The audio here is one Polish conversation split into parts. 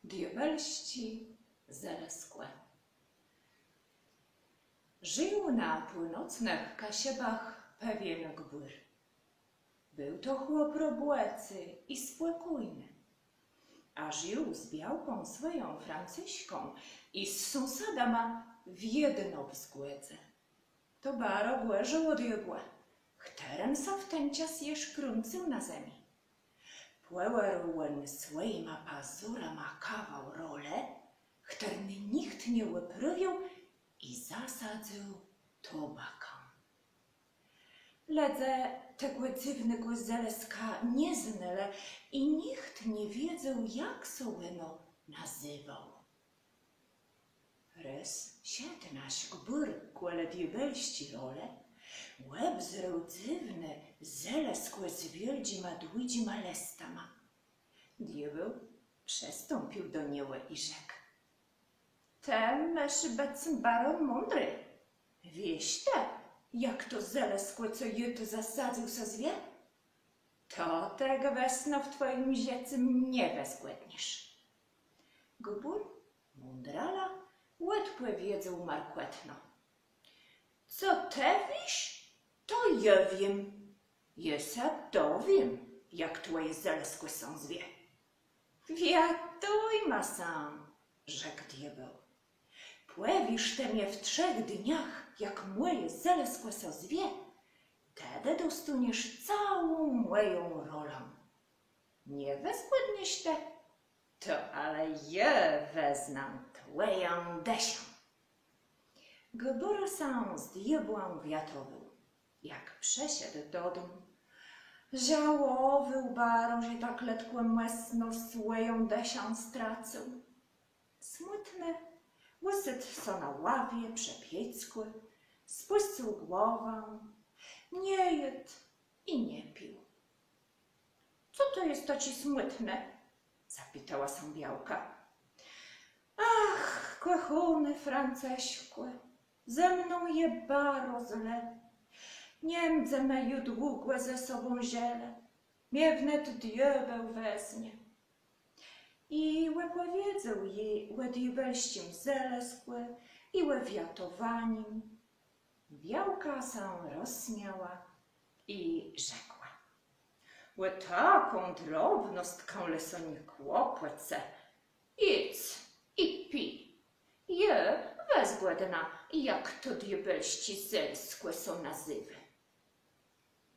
Diabelści zeleskłe. Żył na północnych Kasiebach pewien gbur. Był to chłop robłecy i spłakujny, a żył z białką swoją Francyśką i z sąsiadama w jedno wzgłędze. To baro błeżał od jogła, chterem sa w ten czas jesz kruncył na zemi. Płełerłen swojma pazurama kawał rolę, chterny nikt nie wyprywił i zasadził tobaka. Ledze tego dziwnego zeleska nie znele i nikt nie wiedział, jak sołeno nazywał. Res sied nasz gbur kole diabelści role, łeb zrył dziwne zeleskłe z wieldzima dłudzima lestama. Diabeł przestąpił do niego i rzekł: Ten masz becym baron mądry. Wieś te, jak to zeleskłe, co je to zasadził so zwie? To tego wesno w twoim ziecym nie wezgłędniesz. Gbur mądrala łetpłe wiedzą markłetno. Co te wisz? To ja wiem. Jesa dowiem, jak twoje zeleskłe są zwie. Wiatuj ma sam, rzekł diabeł. Płewisz te mnie w 3 dniach, jak moje zeleskłe są zwie, wtedy dostaniesz całą moją rolę. Nie wezgłędniesz te, to ale ja weznam twoją desią. Gbur sam z diabłem wiatowył. Jak przeszedł do domu, żałował baro, że tak letko mesno swoją desią stracił. Smutny, wysyt so na ławie przepieckły, spuścił głowę, nie jadł i nie pił. Co to jest taci smutne? Zapytała się białka. Ach, kochany Franceśku, ze mną je baro źle. Niemce mają długłe ze sobą ziele, mnie wnet diabeł weznie. I opowiedział jej o diabelściem zeleskłe i o wiatowanim. Białka się rozśmiała i rzekła: o taką drobnostką leso nie kłopłece. Idź i pij. Je wezgłędna, jak to diabelści zeleskłe są nazywy.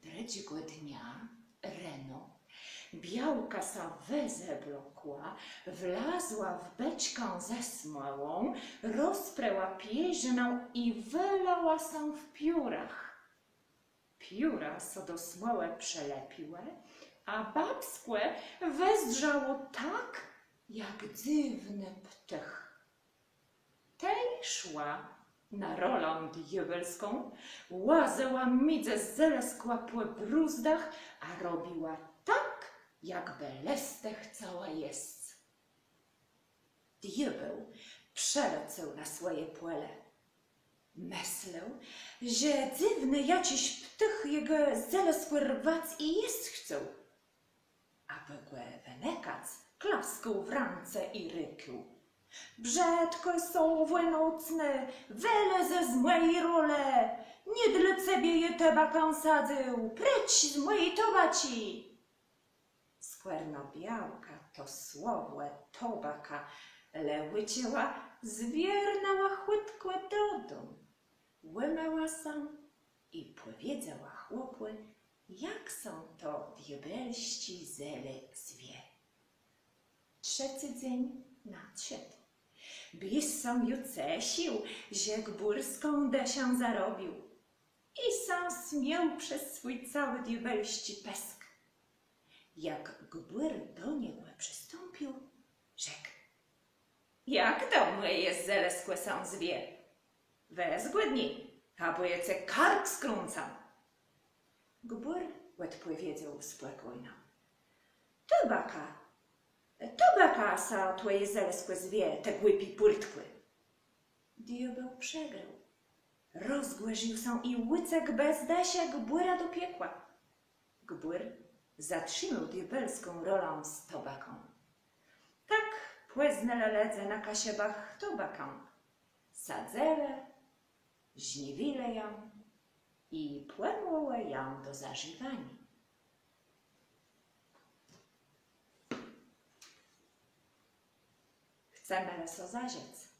Trzeciego dnia rano białka sa wezeblokła, wlazła w beczkę ze smołą, rozpręła pierzyną i wylała się w piórach. Pióra so do smoły przelepiły, a babskłe wezdrało tak, jak dziwny ptych. Tej szła na rolę diabelską, łazała midze zeleskła po bruzdach, a robiła tak, jakby leste chciała jest. Diabeł przeleciał na swoje pole. Myślał, że dziwny jakiś ptych jego zeleskły rwać i jest chcą. Aby go wynekać, klaskał w ręce i rykił: Brzydko są nocne, wylezę z mojej role, nie dla ciebie je tobakę sadził, precz z mojej tobaci. Skwerno białka to słowo tobaka, ale wycięła, zwierznęła chłytko do domu, łymała się i powiedziała chłopu, jak są to diabelści zele zwie. 3. dzień nadszedł. Bis sam ju cesił, że gbórską desią zarobił i sam śmiał przez swój cały diabelści pesk. Jak gbór do niego przystąpił, rzekł: Jak to moje zeleskłe są zwie? Wezgłędnij, abo je ce kark skręcam. Gbór odpowiedział spokojno: Tobaka sa twoje zeleskłe zwie, te głupi purtkły. Diabeł przegrał. Rozgłęził się i łycek bez desia gbura do piekła. Gbur zatrzymał diabelską rolę z tobaką. Tak Płeznele ledze na kasiebach tobakę. Sadzele, żniwile ją i płemłołe ją do zażywania. Chcemy leso zaziec.